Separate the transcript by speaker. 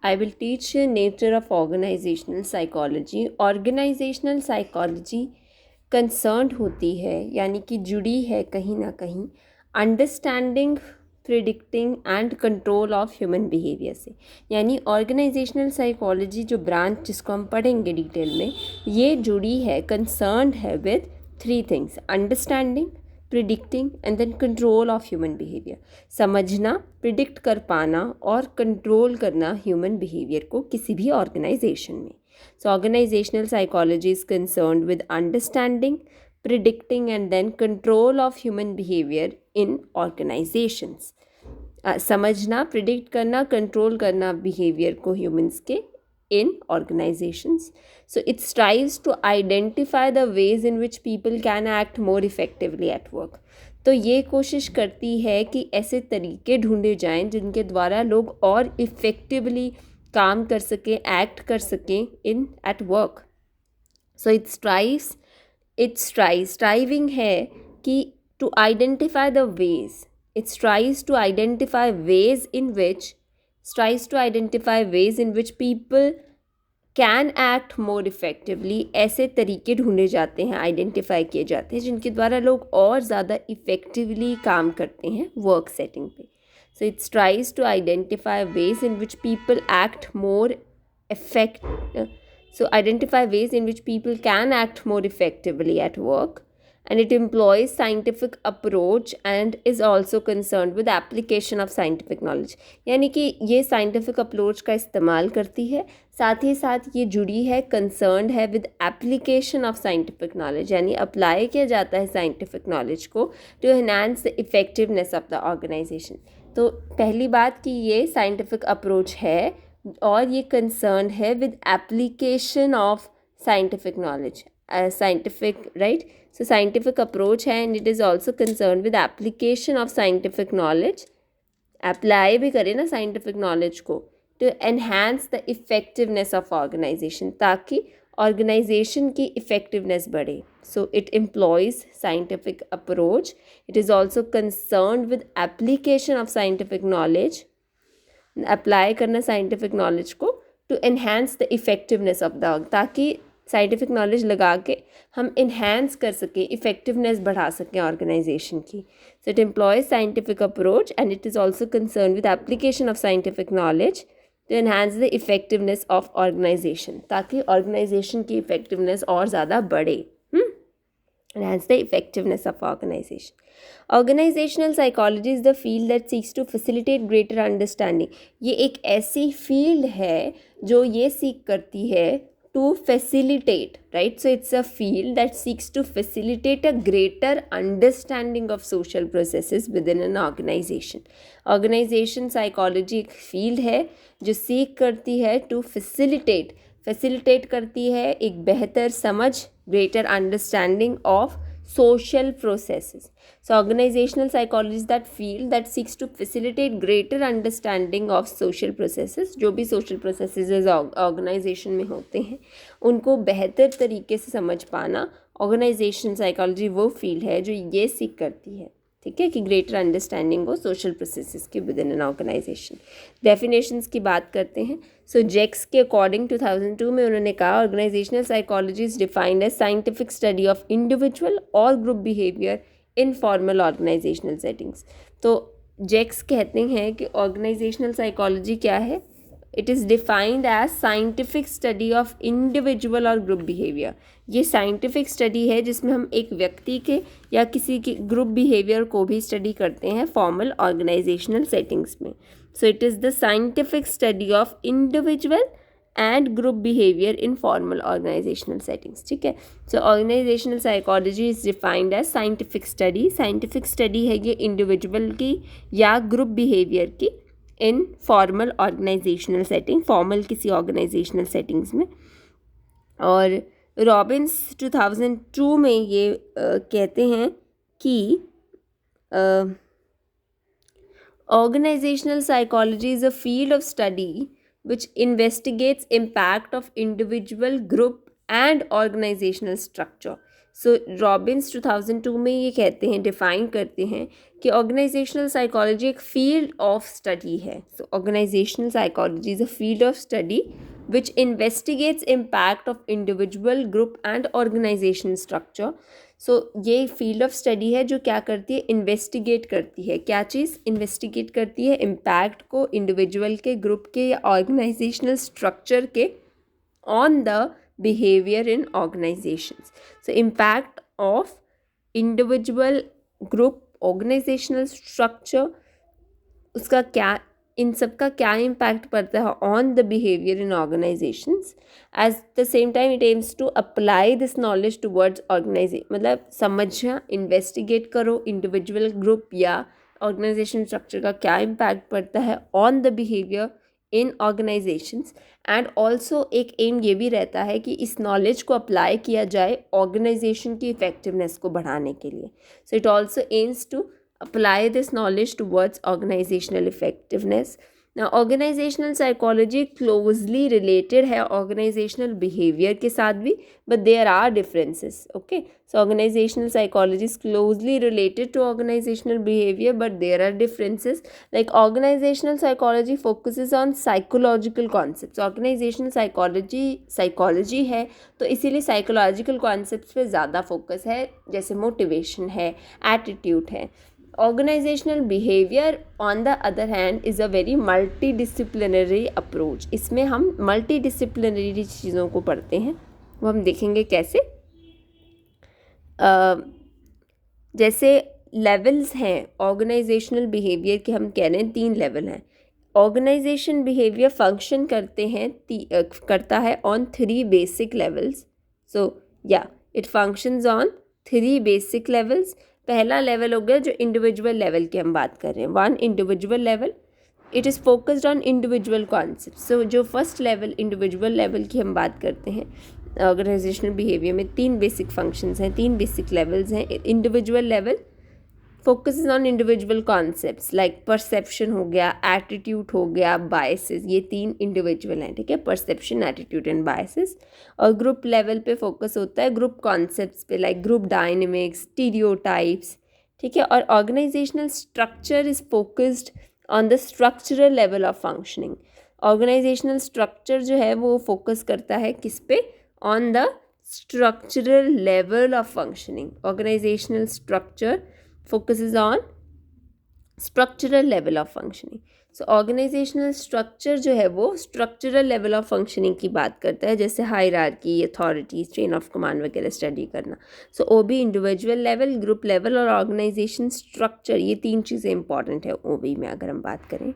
Speaker 1: I will teach you nature of organizational psychology. Organizational psychology concern होती है यानी कि जुड़ी है कहीं ना कहीं understanding, predicting and control of human behaviour से। यानी ऑर्गेनाइजेशनल साइकोलॉजी जो ब्रांच जिसको हम पढ़ेंगे डिटेल में, ये जुड़ी है, कंसर्न्ड है with three things: understanding, predicting and then control of human behaviour. समझना, प्रिडिक्ट कर पाना और कंट्रोल करना ह्यूमन बिहेवियर को किसी भी ऑर्गेनाइजेशन में। So organizational psychology is concerned with understanding, predicting and then control of human behavior in organizations. समझना, प्रिडिक्ट करना, कंट्रोल करना बिहेवियर को ह्यूमंस के in organizations. So it strives to identify the ways in which people can act more effectively at work. तो ये कोशिश करती है कि ऐसे तरीके ढूंढे जाएं जिनके द्वारा लोग और इफ़ेक्टिवली काम कर सकें, एक्ट कर सकें in at work. So striving है कि to identify the ways, it strives to identify ways in which people can act more effectively. ऐसे तरीके ढूंढे जाते हैं, आइडेंटिफाई किए जाते हैं जिनके द्वारा लोग और ज़्यादा इफ़ेक्टिवली काम करते हैं वर्क सेटिंग पे. So it tries to identify ways in which people act more identify ways in which people can act more effectively at work, and it employs scientific approach and is also concerned with application of scientific knowledge. यानी कि ये scientific approach का इस्तेमाल करती है, साथ ही साथ ये जुड़ी है, concerned है with application of scientific knowledge. यानी अप्लाई किया जाता है scientific knowledge को to enhance the effectiveness of the organization. तो पहली बात कि ये साइंटिफिक अप्रोच है और ये कंसर्न है with application of scientific knowledge, scientific, right. So scientific approach है and it is also concern with application of scientific knowledge. Apply भी करें ना साइंटिफिक नॉलेज को to enhance the effectiveness of organisation, ताकि ऑर्गेनाइजेशन की effectiveness बढ़े. So it employs scientific approach. It is also concerned with application of scientific knowledge, apply करना scientific knowledge को to enhance the effectiveness of the, ताकि scientific knowledge लगा के हम enhance कर सकें, इफ़ेक्टिवनेस बढ़ा सकें ऑर्गेनाइजेशन की. So it employs scientific approach and it is also concern with application of scientific knowledge to enhance the effectiveness of organisation, ताकि ऑर्गेनाइजेशन की इफ़ेक्टिवनेस और ज़्यादा बढ़े. Enhance the effectiveness of organization. Organizational psychology is the field that seeks to facilitate greater understanding. ये एक ऐसी field है जो ये सीख करती है to facilitate, right? So it's a field that seeks to facilitate a greater understanding of social processes within an organization. Organization psychology एक फील्ड है जो सीख करती है to facilitate करती है एक बेहतर समझ, greater understanding of social processes. So organizational psychology is that field that seeks to facilitate greater understanding of social processes. जो भी social processes organization में होते हैं उनको बेहतर तरीके से समझ पाना, organizational psychology वो field है जो ये सीख करती है, ठीक है, कि ग्रेटर अंडरस्टैंडिंग हो सोशल प्रोसेसेस की within an organisation. Definitions की बात करते हैं. सो जेक्स के अकॉर्डिंग 2002 में उन्होंने कहा organisational psychology is defined as scientific study of individual और group behaviour in formal organisational settings. तो जेक्स कहते हैं कि ऑर्गेनाइजेशनल साइकोलॉजी क्या है? It is defined as scientific study of individual और ग्रुप बिहेवियर. ये साइंटिफिक स्टडी है जिसमें हम एक व्यक्ति के या किसी के ग्रुप बिहेवियर को भी स्टडी करते हैं फॉर्मल ऑर्गेनाइजेशनल सेटिंग्स में. So it is the scientific study of individual and group behaviour in formal organisational settings, ठीक है. So organisational psychology is defined as scientific study है ये इंडिविजुअल की या ग्रुप बिहेवियर की in formal organisational setting, formal किसी organisational settings में. और रॉबिन्स 2002 में ये कहते हैं कि organisational psychology is a field of study which investigates impact of individual, group and organizational structure. So Robbins 2002 में ये कहते हैं, डिफाइन करते हैं कि ऑर्गेनाइजेशनल साइकोलॉजी एक फील्ड ऑफ स्टडी है. So organisational psychology is a field of study which investigates impact of individual, group and organization structure. So ये फील्ड ऑफ स्टडी है जो क्या करती है, इन्वेस्टिगेट करती है. क्या चीज़ इन्वेस्टिगेट करती है? इम्पैक्ट को इंडिविजुअल के, ग्रुप के या ऑर्गेनाइजेशनल स्ट्रक्चर के on the behaviour in organisations. So impact of individual, group, organisational structure, उसका क्या, इन सब का क्या इम्पैक्ट पड़ता है on the behaviour in organisations. At the same time it aims to apply this knowledge towards organisation. मतलब समझना, इन्वेस्टिगेट करो इंडिविजुअल, ग्रुप या ऑर्गेनाइजेशन स्ट्रक्चर का क्या इम्पैक्ट पड़ता है on the behaviour in organisations. And also एक एम ये भी रहता है कि इस नॉलेज को अप्लाई किया जाए ऑर्गेनाइजेशन की इफेक्टिवनेस को बढ़ाने के लिए. So it also aims to apply this knowledge towards organizational effectiveness. Now organizational psychology closely related है organizational behavior के साथ भी, but there are differences. Okay, so organizational psychology is closely related to organizational behavior, but there are differences. Like organizational psychology focuses on psychological concepts. Organizational psychology है तो इसीलिए psychological concepts पे ज़्यादा focus है, जैसे motivation है, attitude है. Organizational behavior on the other hand is a very multidisciplinary approach. इसमें हम multidisciplinary चीज़ों को पढ़ते हैं, वो हम देखेंगे कैसे. जैसे लेवल्स हैं ऑर्गेनाइजेशनल बिहेवियर के, हम कह रहे हैं 3 लेवल हैं. ऑर्गेनाइजेशन बिहेवियर फंक्शन करता है ऑन 3 बेसिक लेवल्स. सो या it functions on 3 basic levels. पहला लेवल हो गया जो इंडिविजुअल लेवल की हम बात कर रहे हैं, 1 individual level. It is focused on individual concept. So जो फर्स्ट लेवल इंडिविजुअल लेवल की हम बात करते हैं ऑर्गेनाइजेशनल बिहेवियर में, 3 बेसिक फंक्शंस हैं, 3 बेसिक लेवल्स हैं. Individual level focuses on individual concepts like perception हो गया, एटीट्यूड हो गया, बायसेस. ये 3 इंडिविजुअल हैं, ठीक है, परसेप्शन, एटीट्यूड एंड बायसेस. और ग्रुप लेवल पे फोकस होता है ग्रुप कॉन्सेप्ट्स पे, लाइक ग्रुप डायनेमिक्स, स्टीरियोटाइप्स, ठीक है. और organisational structure is focused on the structural level of functioning. Organisational structure जो है वो फोकस करता है किस पे, on the structural level of functioning. Organisational structure focuses on structural level of functioning. So organizational structure जो है वो structural level of functioning की बात करता है, जैसे hierarchy, authority, chain of command वगैरह स्टडी करना. So OB individual level, group level और organization structure, ये 3 चीज़ें इंपॉर्टेंट है OB में अगर हम बात करें.